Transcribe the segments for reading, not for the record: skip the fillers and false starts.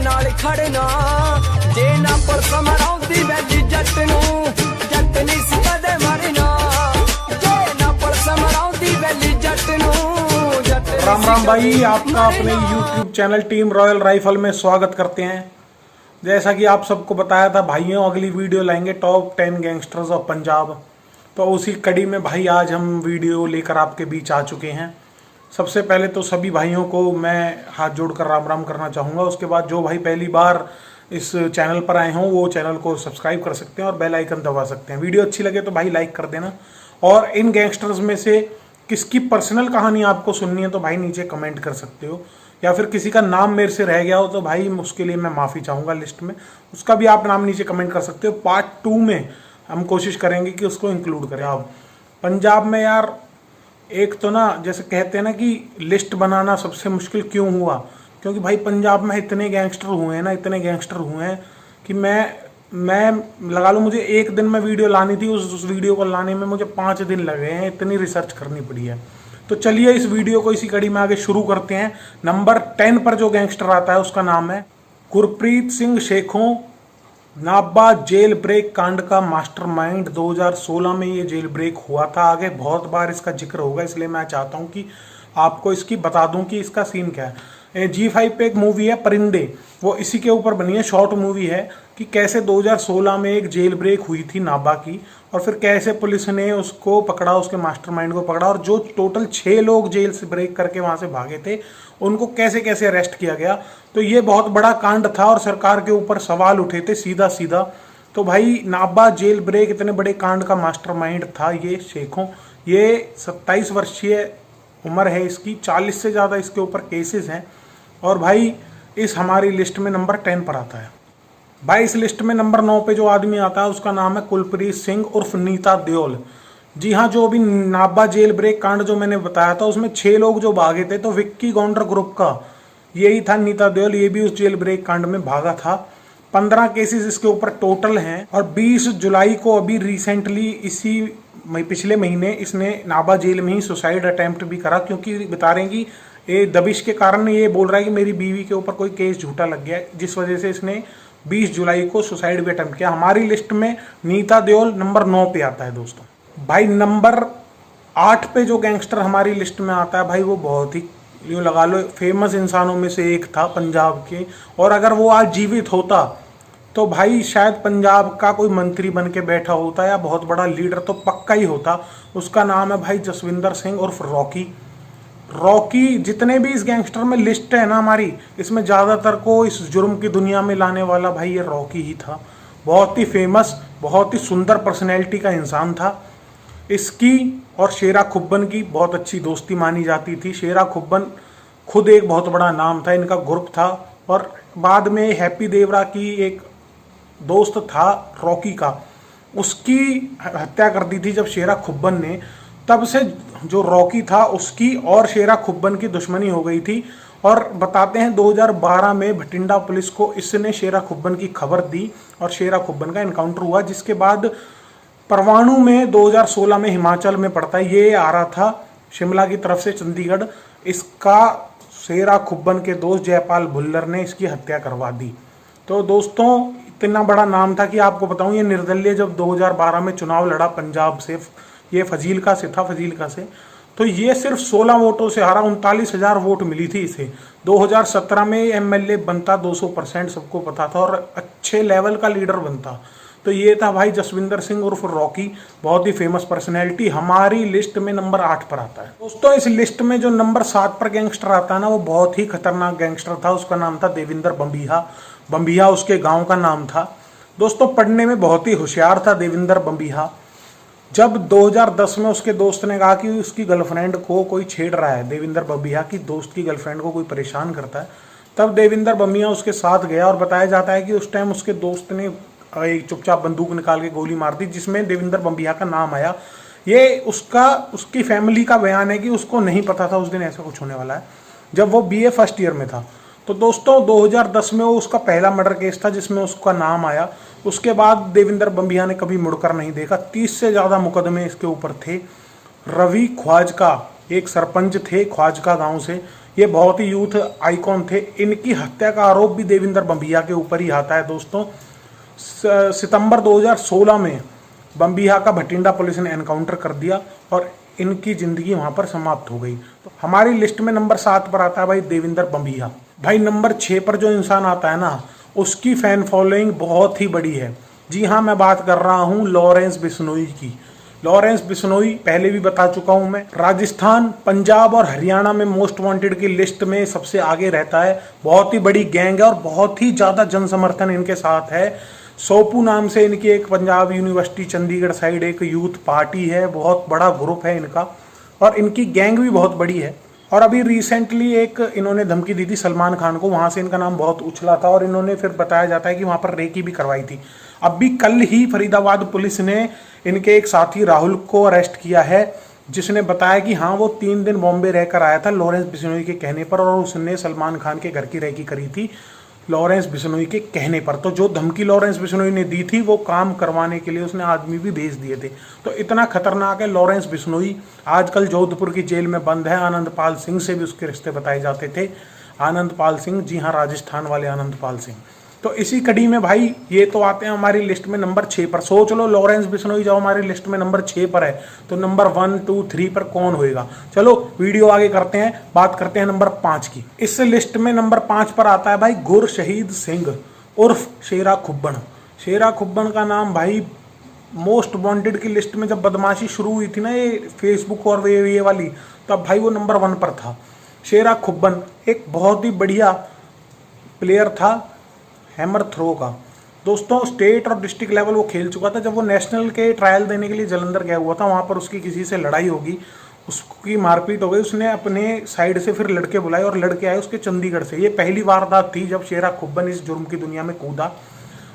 नाल खड़ना जे ना police मराउंदी valley जट नूं जट नहीं सी कदे मरना जे ना पुलिस मराउंदी वैली जट नूं जट। राम राम भाई, आपका अपने YouTube channel team royal rifle में स्वागत करते हैं। जैसा कि आप सबको बताया था भाइयों, अगली वीडियो लाएंगे टॉप 10 गैंगस्टर्स ऑफ पंजाब। तो उसी कड़ी में भाई आज हम वीडियो लेकर आपके बीच आ चुके हैं। सबसे पहले तो सभी भाइयों को मैं हाथ जोड़कर राम राम करना चाहूँगा। उसके बाद जो भाई पहली बार इस चैनल पर आए हों वो चैनल को सब्सक्राइब कर सकते हैं और बेल आइकन दबा सकते हैं। वीडियो अच्छी लगे तो भाई लाइक कर देना। और इन गैंगस्टर्स में से किसकी पर्सनल कहानी आपको सुननी है तो भाई नीचे कमेंट कर सकते हो, या फिर किसी का नाम मेरे से रह गया हो तो भाई उसके लिए मैं माफ़ी चाहूँगा लिस्ट में, उसका भी आप नाम नीचे कमेंट कर सकते हो। पार्ट 2 में हम कोशिश करेंगे कि उसको इंक्लूड करें। अब पंजाब में यार एक तो ना जैसे कहते हैं ना कि लिस्ट बनाना सबसे मुश्किल क्यों हुआ, क्योंकि भाई पंजाब में इतने गैंगस्टर हुए हैं ना, इतने गैंगस्टर हुए हैं कि मैं लगा लो मुझे एक दिन में वीडियो लानी थी, उस वीडियो को लाने में मुझे 5 दिन लगे हैं, इतनी रिसर्च करनी पड़ी है। तो चलिए इस वीडियो को इसी कड़ी में आगे शुरू करते हैं। नंबर 10 पर जो गैंगस्टर आता है उसका नाम है गुरप्रीत सिंह शेखों, नाभा जेल ब्रेक कांड का मास्टरमाइंड। 2016 में ये जेल ब्रेक हुआ था। आगे बहुत बार इसका जिक्र होगा, इसलिए मैं चाहता हूँ कि आपको इसकी बता दूं कि इसका सीन क्या है। G5 पे एक मूवी है परिंदे, वो इसी के ऊपर बनी है, शॉर्ट मूवी है कि कैसे 2016 में एक जेल ब्रेक हुई थी नाभा की, और फिर कैसे पुलिस ने उसको पकड़ा, उसके मास्टरमाइंड को पकड़ा, और जो टोटल 6 लोग जेल से ब्रेक करके वहाँ से भागे थे उनको कैसे कैसे अरेस्ट किया गया। तो ये बहुत बड़ा कांड था और सरकार के ऊपर सवाल उठे थे सीधा सीधा। तो भाई नाभा जेल ब्रेक इतने बड़े कांड का मास्टरमाइंड था ये शेखों। ये 27 वर्षीय उम्र है इसकी, 40 से ज़्यादा इसके ऊपर केसेस हैं, और भाई इस हमारी लिस्ट में नंबर 10 पर आता है। भाई इस लिस्ट में नंबर 9 पे जो आदमी आता है उसका नाम है कुलप्रीत सिंह उर्फ नीता देओल। जी हाँ, जो अभी नाभा जेल ब्रेक कांड जो मैंने बताया था उसमें 6 लोग जो भागे थे, तो विक्की गौंडर ग्रुप का यही था नीता देओल, ये भी उस जेल ब्रेक कांड में भागा था। 15 केसेस इसके ऊपर टोटल हैं, और 20 जुलाई को अभी रिसेंटली इसी पिछले महीने इसने नाभा जेल में ही सुसाइड अटेम्प्ट भी करा, क्योंकि बता रहे हैं कि ये दबिश के कारण ये बोल रहा है कि मेरी बीवी के ऊपर कोई केस झूठा लग गया, जिस वजह से इसने 20 जुलाई को सुसाइड भी अटेम्प्ट किया। हमारी लिस्ट में नीता देओल नंबर 9 पे आता है दोस्तों। भाई नंबर 8 पे जो गैंगस्टर हमारी लिस्ट में आता है भाई वो बहुत ही यूँ लगा लो फेमस इंसानों में से एक था पंजाब के, और अगर वो आज जीवित होता तो भाई शायद पंजाब का कोई मंत्री बन के बैठा होता या बहुत बड़ा लीडर तो पक्का ही होता। उसका नाम है भाई जसविंदर सिंह उर्फ रॉकी। रॉकी जितने भी इस गैंगस्टर में लिस्ट है ना हमारी, इसमें ज़्यादातर को इस जुर्म की दुनिया में लाने वाला भाई ये रॉकी ही था। बहुत ही फेमस, बहुत ही सुंदर पर्सनैलिटी का इंसान था। इसकी और शेरा खुब्बन की बहुत अच्छी दोस्ती मानी जाती थी। शेरा खुब्बन खुद एक बहुत बड़ा नाम था, इनका ग्रुप था, और बाद में हैप्पी देवरा की एक दोस्त था रॉकी का, उसकी हत्या कर दी थी जब शेरा खुब्बन ने। तब से जो रॉकी था उसकी और शेरा खुब्बन की दुश्मनी हो गई थी, और बताते हैं 2012 में भटिंडा पुलिस को इसने शेरा खुब्बन की खबर दी और शेरा खुब्बन का इनकाउंटर हुआ, जिसके बाद परवाणु में 2016 में हिमाचल में पड़ता है, ये आ रहा था शिमला की तरफ से चंडीगढ़, इसका शेरा खुब्बन के दोस्त जयपाल भुल्लर ने इसकी हत्या करवा दी। तो दोस्तों इतना बड़ा नाम था कि आपको बताऊं ये निर्दलीय जब 2012 में चुनाव लड़ा पंजाब से, ये फजीलका से था, फजीलका से, तो ये सिर्फ 16 वोटों से हारा, 39,000 वोट मिली थी इसे। 2017 में एमएलए बनता 200%, सबको पता था, और अच्छे लेवल का लीडर बनता। तो ये था भाई जसविंदर सिंह उर्फ रॉकी, बहुत ही फेमस पर्सनैलिटी, हमारी लिस्ट में नंबर 8 पर आता है। दोस्तों इस लिस्ट में जो नंबर 7 पर गैंगस्टर आता है ना वो बहुत ही खतरनाक गैंगस्टर था। उसका नाम था देविंदर बम्बिहा। बम्बिहा उसके गांव का नाम था। दोस्तों पढ़ने में बहुत ही होशियार था देविंदर बम्बिहा। जब 2010 में उसके दोस्त ने कहा कि उसकी गर्लफ्रेंड को कोई छेड़ रहा है, देविंदर बम्बिहा की दोस्त की गर्लफ्रेंड को कोई परेशान करता है, तब देविंदर बम्बिहा उसके साथ गया, और बताया जाता है कि उस टाइम उसके दोस्त ने एक चुपचाप बंदूक निकाल के गोली मार दी, जिसमें देविंदर बम्बिहा का नाम आया। ये उसकी फैमिली का बयान है कि उसको नहीं पता था उस दिन ऐसा कुछ होने वाला है, जब वो BA फर्स्ट ईयर में था। तो दोस्तों 2010 में वो उसका पहला मर्डर केस था जिसमें उसका नाम आया। उसके बाद देविंदर बम्बिहा ने कभी मुड़कर नहीं देखा। 30 से ज़्यादा मुकदमे इसके ऊपर थे। रवि ख्वाजका एक सरपंच थे ख्वाजका गांव से, ये बहुत ही यूथ आइकॉन थे। इनकी हत्या का आरोप भी देविंदर बम्बिया के ऊपर ही आता है दोस्तों। सितंबर 2016 में बम्बिया का भटिंडा पुलिस ने एनकाउंटर कर दिया और इनकी जिंदगी वहां पर समाप्त हो गई। तो हमारी लिस्ट में नंबर 7 पर आता है भाई देविंदर बम्बिया। भाई नंबर 6 पर जो इंसान आता है ना, उसकी फैन फॉलोइंग बहुत ही बड़ी है। जी हाँ, मैं बात कर रहा हूँ लॉरेंस बिश्नोई की। लॉरेंस बिश्नोई पहले भी बता चुका हूं मैं, राजस्थान, पंजाब और हरियाणा में मोस्ट वांटेड की लिस्ट में सबसे आगे रहता है। बहुत ही बड़ी गैंग है और बहुत ही ज्यादा जन समर्थन इनके साथ है। सोपू नाम से इनकी एक पंजाब यूनिवर्सिटी चंडीगढ़ साइड एक यूथ पार्टी है, बहुत बड़ा ग्रुप है इनका और इनकी गैंग भी बहुत बड़ी है। और अभी रिसेंटली एक इन्होंने धमकी दी थी सलमान खान को, वहां से इनका नाम बहुत उछला था और इन्होंने फिर बताया जाता है कि वहां पर रेकी भी करवाई थी। अब भी कल ही फरीदाबाद पुलिस ने इनके एक साथी राहुल को अरेस्ट किया है, जिसने बताया कि हाँ वो 3 दिन बॉम्बे रहकर आया था लॉरेंस बिश्नोई के कहने पर और उसने सलमान खान के घर की रेकी करी थी लॉरेंस बिश्नोई के कहने पर। तो जो धमकी लॉरेंस बिश्नोई ने दी थी वो काम करवाने के लिए उसने आदमी भी भेज दिए थे। तो इतना खतरनाक है लॉरेंस बिश्नोई। आजकल जोधपुर की जेल में बंद है। आनंदपाल सिंह से भी उसके रिश्ते बताए जाते थे। आनंदपाल सिंह, जी हाँ, राजस्थान वाले आनंदपाल सिंह। तो इसी कड़ी में भाई ये तो आते हैं हमारी लिस्ट में नंबर 6 पर। सोच लो लॉरेंस बिश्नोई जब हमारी लिस्ट में नंबर 6 पर है तो नंबर 1, 2, 3 पर कौन होएगा। चलो वीडियो आगे करते हैं, बात करते हैं नंबर 5 की। इस लिस्ट में नंबर 5 पर आता है भाई गुर शहीद सिंह उर्फ शेरा खुब्बन। शेरा खुब्बन का नाम भाई मोस्ट वांटेड की लिस्ट में जब बदमाशी शुरू हुई थी ना ये फेसबुक और ये वाली, तब भाई वो नंबर 1 पर था। शेरा खुब्बन एक बहुत ही बढ़िया प्लेयर था हैमर थ्रो का। दोस्तों स्टेट और डिस्ट्रिक्ट लेवल वो खेल चुका था। जब वो नेशनल के ट्रायल देने के लिए जलंधर गया हुआ था, वहाँ पर उसकी किसी से लड़ाई होगी, उसकी मारपीट हो गई। उसने अपने साइड से फिर लड़के बुलाए और लड़के आए उसके चंडीगढ़ से। ये पहली वारदात थी जब शेरा खुब्बन इस जुर्म की दुनिया में कूदा।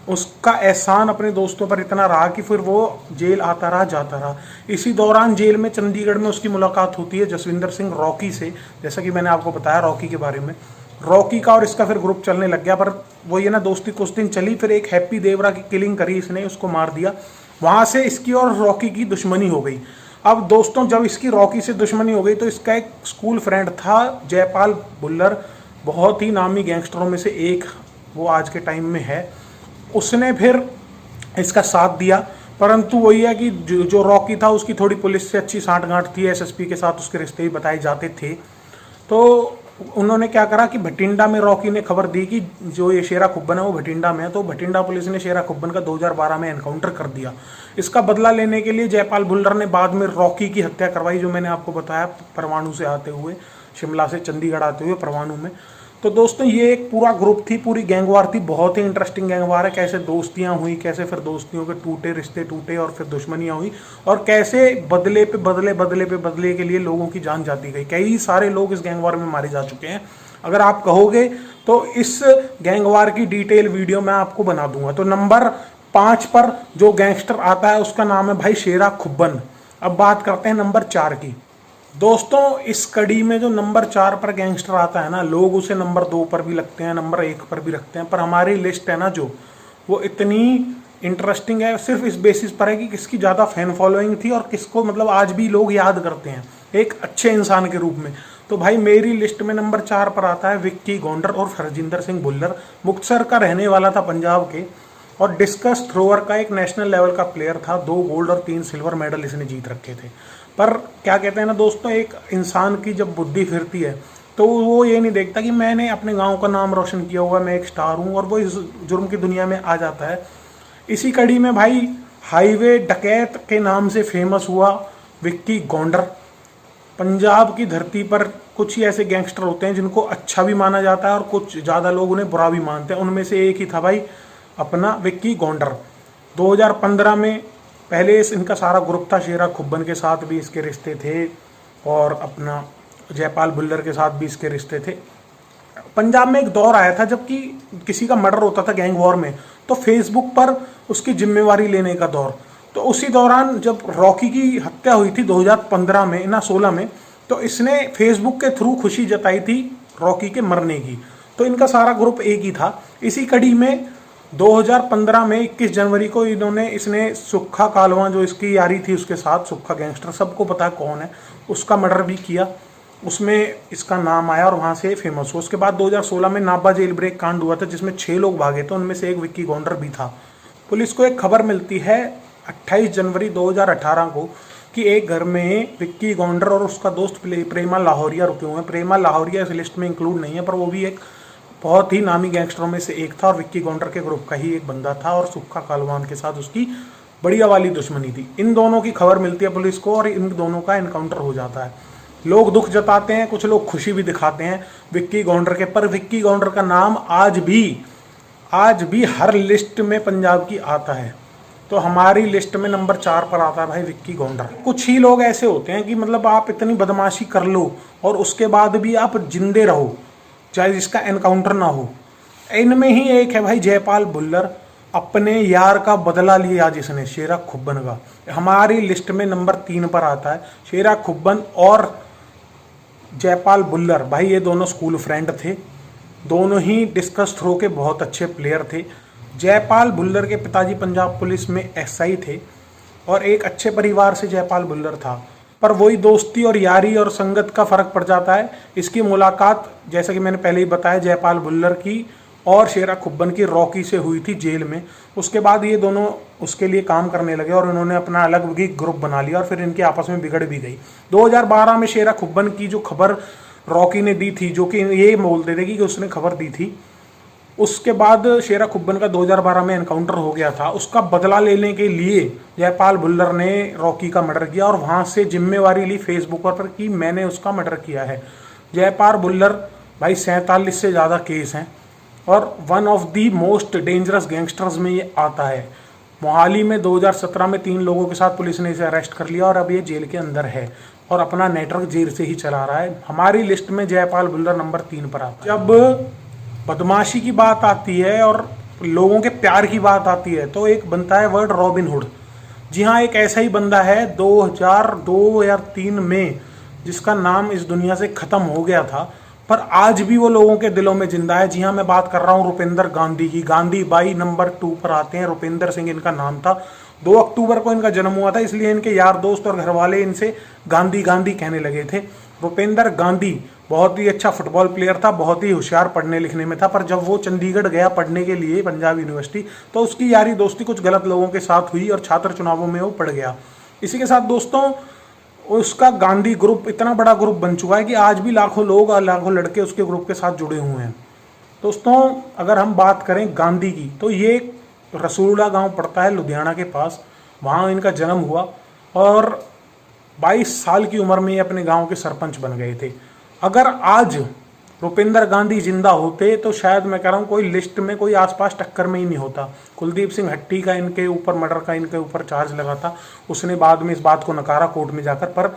उसका एहसान अपने दोस्तों पर इतना रहा कि फिर वो जेल आता रहा जाता रहा। इसी दौरान जेल में चंडीगढ़ में उसकी मुलाकात होती है जसविंदर सिंह रॉकी से, जैसा कि मैंने आपको बताया रॉकी के बारे में। रॉकी का और इसका फिर ग्रुप चलने लग गया, पर वो ये ना दोस्ती कुछ दिन चली, फिर एक हैप्पी देवरा की किलिंग करी इसने, उसको मार दिया। वहां से इसकी और रॉकी की दुश्मनी हो गई। अब दोस्तों जब इसकी रॉकी से दुश्मनी हो गई तो इसका एक स्कूल फ्रेंड था जयपाल भुल्लर, बहुत ही नामी गैंगस्टरों में से एक वो आज के टाइम में है। उसने फिर इसका साथ दिया, परंतु वही है कि जो रॉकी था उसकी थोड़ी पुलिस से अच्छी सांठगांठ थी, एसएसपी के साथ उसके रिश्ते भी बताए जाते थे। तो उन्होंने क्या करा कि भटिंडा में रॉकी ने खबर दी कि जो ये शेरा खुब्बन है वो भटिंडा में है। तो भटिंडा पुलिस ने शेरा खुब्बन का 2012 में एनकाउंटर कर दिया। इसका बदला लेने के लिए जयपाल भुल्लर ने बाद में रॉकी की हत्या करवाई, जो मैंने आपको बताया, परवाणु से आते हुए, शिमला से चंडीगढ़ आते हुए परवाणु में। तो दोस्तों ये एक पूरा ग्रुप थी, पूरी गैंगवार थी, बहुत ही इंटरेस्टिंग गैंगवार है। कैसे दोस्तियां हुई, कैसे फिर दोस्तियों के टूटे, रिश्ते टूटे और फिर दुश्मनियां हुई, और कैसे बदले पे बदले के लिए लोगों की जान जाती गई। कई सारे लोग इस गैंगवार में मारे जा चुके हैं। अगर आप कहोगे तो इस गैंगवार की डिटेल वीडियो मैं आपको बना दूंगा। तो नंबर 5 पर जो गैंगस्टर आता है उसका नाम है भाई शेरा खुब्बन। अब बात करते हैं नंबर 4 की। दोस्तों इस कड़ी में जो नंबर 4 पर गैंगस्टर आता है ना, लोग उसे नंबर 2 पर भी लगते हैं, नंबर 1 पर भी रखते हैं, पर हमारी लिस्ट है ना जो, वो इतनी इंटरेस्टिंग है सिर्फ इस बेसिस पर है कि किसकी ज़्यादा फैन फॉलोइंग थी और किसको मतलब आज भी लोग याद करते हैं एक अच्छे इंसान के रूप में। तो भाई मेरी लिस्ट में नंबर 4 पर आता है विक्की गौंडर और हरजिंदर सिंह भुल्लर। मुक्तसर का रहने वाला था पंजाब के, और डिस्कस थ्रोअर का एक नेशनल लेवल का प्लेयर था। 2 गोल्ड और 3 सिल्वर मेडल इसने जीत रखे थे। पर क्या कहते हैं ना दोस्तों, एक इंसान की जब बुद्धि फिरती है तो वो ये नहीं देखता कि मैंने अपने गांव का नाम रोशन किया हुआ, मैं एक स्टार हूँ, और वो इस जुर्म की दुनिया में आ जाता है। इसी कड़ी में भाई हाईवे डकैत के नाम से फेमस हुआ विक्की गौंडर। पंजाब की धरती पर कुछ ही ऐसे गैंगस्टर होते हैं जिनको अच्छा भी माना जाता है और कुछ ज़्यादा लोग उन्हें बुरा भी मानते हैं। उनमें से एक ही था भाई अपना विक्की गौंडर। 2015 में पहले इनका सारा ग्रुप था, शेरा खुब्बन के साथ भी इसके रिश्ते थे और अपना जयपाल भुल्लर के साथ भी इसके रिश्ते थे। पंजाब में एक दौर आया था जबकि किसी का मर्डर होता था गैंग वॉर में, तो फेसबुक पर उसकी जिम्मेवारी लेने का दौर। तो उसी दौरान जब रॉकी की हत्या हुई थी 2015 में ना 16 में, तो इसने फेसबुक के थ्रू खुशी जताई थी रॉकी के मरने की। तो इनका सारा ग्रुप एक ही था। इसी कड़ी में 2015 में 21 जनवरी को इसने सुक्खा कालवा, जो इसकी यारी थी उसके साथ, सुक्खा गैंगस्टर सबको पता है कौन है, उसका मर्डर भी किया। उसमें इसका नाम आया और वहाँ से फेमस हुआ। उसके बाद 2016 में नाभा जेल ब्रेक कांड हुआ था, जिसमें 6 लोग भागे थे, उनमें से एक विक्की गौंडर भी था। पुलिस को एक खबर मिलती है 28 जनवरी 2018 को कि एक घर में विक्की गौंडर और उसका दोस्त प्रेमा लाहौरिया रुके हुए हैं। प्रेमा लाहौरिया इस लिस्ट में इंक्लूड नहीं है, पर वो भी एक बहुत ही नामी गैंगस्टरों में से एक था और विक्की गौंडर के ग्रुप का ही एक बंदा था और सुक्खा कालवान के साथ उसकी बढ़िया वाली दुश्मनी थी। इन दोनों की खबर मिलती है पुलिस को और इन दोनों का एनकाउंटर हो जाता है। लोग दुख जताते हैं, कुछ लोग खुशी भी दिखाते हैं विक्की गौंडर के, पर विक्की गौंडर का नाम आज भी हर लिस्ट में पंजाब की आता है। तो हमारी लिस्ट में नंबर 4 पर आता है भाई विक्की गौंडर। कुछ ही लोग ऐसे होते हैं कि मतलब आप इतनी बदमाशी कर लो और उसके बाद भी आप जिंदे रहो, चाहे जिसका एनकाउंटर ना हो। इनमें ही एक है भाई जयपाल भुल्लर, अपने यार का बदला लिया जिसने, शेरा खुब्बन का। हमारी लिस्ट में नंबर 3 पर आता है। शेरा खुब्बन और जयपाल भुल्लर भाई ये दोनों स्कूल फ्रेंड थे, दोनों ही डिस्कस थ्रो के बहुत अच्छे प्लेयर थे। जयपाल भुल्लर के पिताजी पंजाब पुलिस में एसआई थे और एक अच्छे परिवार से जयपाल भुल्लर था, पर वही दोस्ती और यारी और संगत का फर्क पड़ जाता है। इसकी मुलाकात जैसा कि मैंने पहले ही बताया जयपाल भुल्लर की और शेरा खुब्बन की रॉकी से हुई थी जेल में। उसके बाद ये दोनों उसके लिए काम करने लगे और इन्होंने अपना अलग भी ग्रुप बना लिया और फिर इनकी आपस में बिगड़ भी गई। 2012 में शेरा खुब्बन की जो खबर रॉकी ने दी थी, जो कि ये बोलते थे कि उसने खबर दी थी, उसके बाद शेरा खुब्बन का 2012 में एनकाउंटर हो गया था। उसका बदला लेने के लिए जयपाल भुल्लर ने रॉकी का मर्डर किया और वहां से जिम्मेवारी ली फेसबुक पर कि मैंने उसका मर्डर किया है। जयपाल भुल्लर भाई 47 से ज़्यादा केस हैं और one of the most dangerous gangsters में ये आता है। मोहाली में 2017 में 3 लोगों के साथ पुलिस ने इसे अरेस्ट कर लिया और अब ये जेल के अंदर है और अपना नेटवर्क जेल से ही चला रहा है। हमारी लिस्ट में जयपाल भुल्लर नंबर 3 पर आता है। जब बदमाशी की बात आती है और लोगों के प्यार की बात आती है तो एक बनता है वर्ड रॉबिन हुड। जी हाँ, एक ऐसा ही बंदा है 2002 या 3 में जिसका नाम इस दुनिया से खत्म हो गया था, पर आज भी वो लोगों के दिलों में जिंदा है। जी हाँ, मैं बात कर रहा हूँ रुपिंदर गांधी की। गांधी बाई नंबर 2 पर आते हैं। रुपिंदर सिंह इनका नाम था। 2 अक्टूबर को इनका जन्म हुआ था, इसलिए इनके यार दोस्त और घर वाले इनसे गांधी गांधी कहने लगे थे। रुपिंदर गांधी बहुत ही अच्छा फुटबॉल प्लेयर था, बहुत ही होशियार पढ़ने लिखने में था, पर जब वो चंडीगढ़ गया पढ़ने के लिए पंजाब यूनिवर्सिटी तो उसकी यारी दोस्ती कुछ गलत लोगों के साथ हुई और छात्र चुनावों में वो पड़ गया। इसी के साथ दोस्तों उसका गांधी ग्रुप इतना बड़ा ग्रुप बन चुका है कि आज भी लाखों लोग और लाखों लड़के उसके ग्रुप के साथ जुड़े हुए हैं। दोस्तों अगर हम बात करें गांधी की तो ये रसूलुल्लाह गांव पड़ता है लुधियाना के पास, वहाँ इनका जन्म हुआ और 22 साल की उम्र में ये अपने गांव के सरपंच बन गए थे। अगर आज रुपिंदर गांधी जिंदा होते तो शायद मैं कह रहा हूँ कोई लिस्ट में कोई आसपास टक्कर में ही नहीं होता। कुलदीप सिंह हट्टी का इनके ऊपर मर्डर का इनके ऊपर चार्ज लगा था, उसने बाद में इस बात को नकारा कोर्ट में जाकर, पर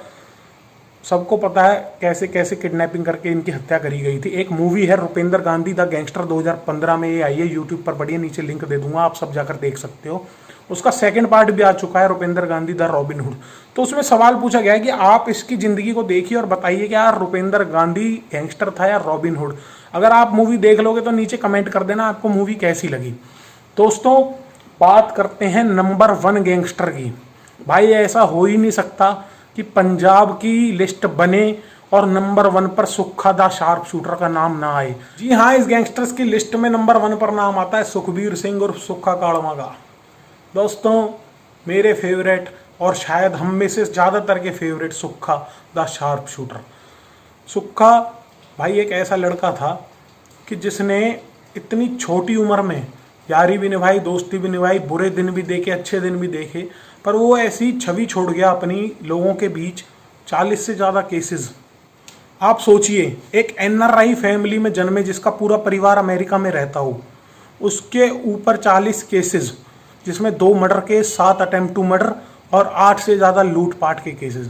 सबको पता है कैसे कैसे किडनैपिंग करके इनकी हत्या करी गई थी। एक मूवी है रुपिंदर गांधी द गैंगस्टर 2015 में ये आई है, यूट्यूब पर बढ़िया, नीचे लिंक दे दूंगा, आप सब जाकर देख सकते हो। उसका सेकंड पार्ट भी आ चुका है Rupinder Gandhi the robin hood. तो उसमें सवाल पूछा गया है कि आप इसकी जिंदगी को देखिए और बताइए कि यार रुपिंदर गांधी गैंगस्टर था या रॉबिन हुड। अगर आप मूवी देख लोगे तो नीचे कमेंट कर देना आपको मूवी कैसी लगी। दोस्तों बात करते हैं नंबर 1 गैंगस्टर की। भाई ऐसा हो ही नहीं सकता कि पंजाब की लिस्ट बने और नंबर 1 पर सुक्खा द शार्प शूटर का नाम ना आए। जी हाँ, इस गैंगस्टर्स की लिस्ट में नंबर 1 पर नाम आता है सुखबीर सिंह और सुक्खा काड़वा का। दोस्तों मेरे फेवरेट और शायद हम में से ज़्यादातर के favourite Sukkha the sharp shooter. Sukkha भाई एक ऐसा लड़का था कि जिसने इतनी छोटी उम्र में यारी भी निभाई, दोस्ती भी निभाई, बुरे दिन भी देखे, अच्छे दिन भी देखे, पर वो ऐसी छवि छोड़ गया अपनी लोगों के बीच। 40 से ज़्यादा केसेस। आप सोचिए एक एनआरआई फैमिली में जन्मे जिसका पूरा परिवार अमेरिका में रहता हो, उसके ऊपर 40 केसेस, जिसमें 2 murder case, 7 attempt to murder और 8 से ज़्यादा लूटपाट के केसेस।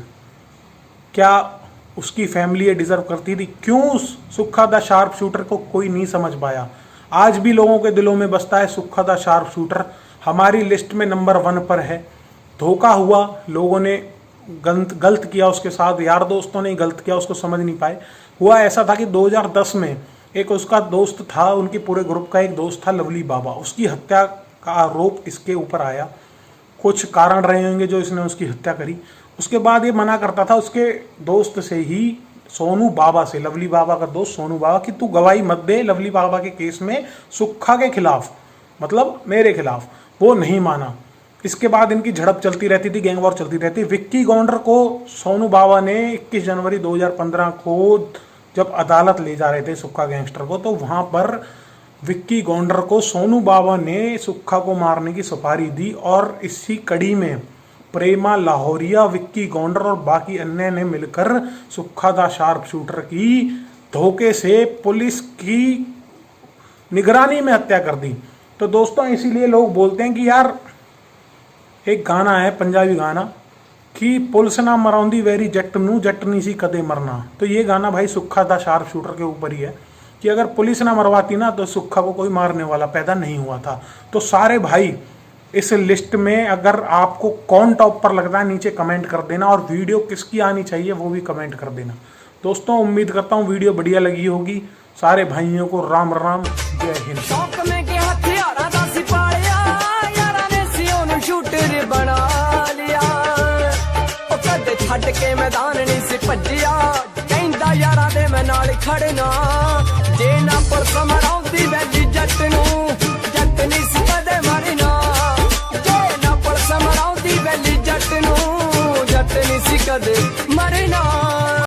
क्या उसकी फैमिली ये डिजर्व करती थी? क्यों सुक्खा द शार्प शूटर को कोई नहीं समझ पाया? आज भी लोगों के दिलों में बसता है सुक्खा द शार्प शूटर। हमारी लिस्ट में नंबर 1 पर है। धोखा हुआ, लोगों ने गलत किया उसके साथ, यार दोस्तों ने गलत किया, उसको समझ नहीं पाए। हुआ ऐसा था कि 2010 में एक उसका दोस्त था, उनके पूरे ग्रुप का एक दोस्त था लवली बाबा, उसकी हत्या का आरोप इसके ऊपर आया। कुछ कारण रहे होंगे जो इसने उसकी हत्या करी। उसके बाद ये मना करता था, उसके दोस्त से ही सोनू बाबा से, लवली बाबा का दोस्त सोनू बाबा, कि तू गवाही मत दे लवली बाबा के केस में सुक्खा के खिलाफ, मतलब मेरे खिलाफ। वो नहीं माना। इसके बाद इनकी झड़प चलती रहती थी, गैंग वॉर चलती रहती। विक्की गौंडर को सोनू बाबा ने 21 जनवरी 2015 को जब अदालत ले जा रहे थे सुक्खा गैंगस्टर को, तो वहां पर विक्की गौंडर को सोनू बाबा ने सुक्खा को मारने की सुपारी दी। और इसी कड़ी में प्रेमा लाहौरिया, विक्की गौंडर और बाकी अन्य ने मिलकर सुक्खा द शार्प शूटर की धोखे से पुलिस की निगरानी में हत्या कर दी। तो दोस्तों इसीलिए लोग बोलते हैं कि यार, एक गाना है पंजाबी गाना कि पुलिस ना मरौंदी वेरी जट नू, जट नहीं सी कदे मरना। तो ये गाना भाई सुक्खा द शार्प शूटर के ऊपर ही है कि अगर पुलिस ना मरवाती ना तो सुक्खा को कोई मारने वाला पैदा नहीं हुआ था। तो सारे भाई इस लिस्ट में अगर आपको कौन टॉप पर लगता है नीचे कमेंट कर देना, और वीडियो किसकी आनी चाहिए वो भी कमेंट कर देना। दोस्तों उम्मीद करता हूँ वीडियो बढ़िया लगी होगी। सारे भाइयों को राम राम, जय हिंद। शौक में के हथियारा दा सिपाहिया, यारा ने सी ओनू शूटर बना लिया। ओ कदे छड्ड के मैदान नहीं सी भज्जिया, कहंदा यारा दे मैं नाल खड़ना। जे ना पुलिस मराउंदी वैली जट नू, जट नहीं सी कदे मरना। जे ना पुलिस मराउंदी वैली जट नू, जट नहीं सी कदे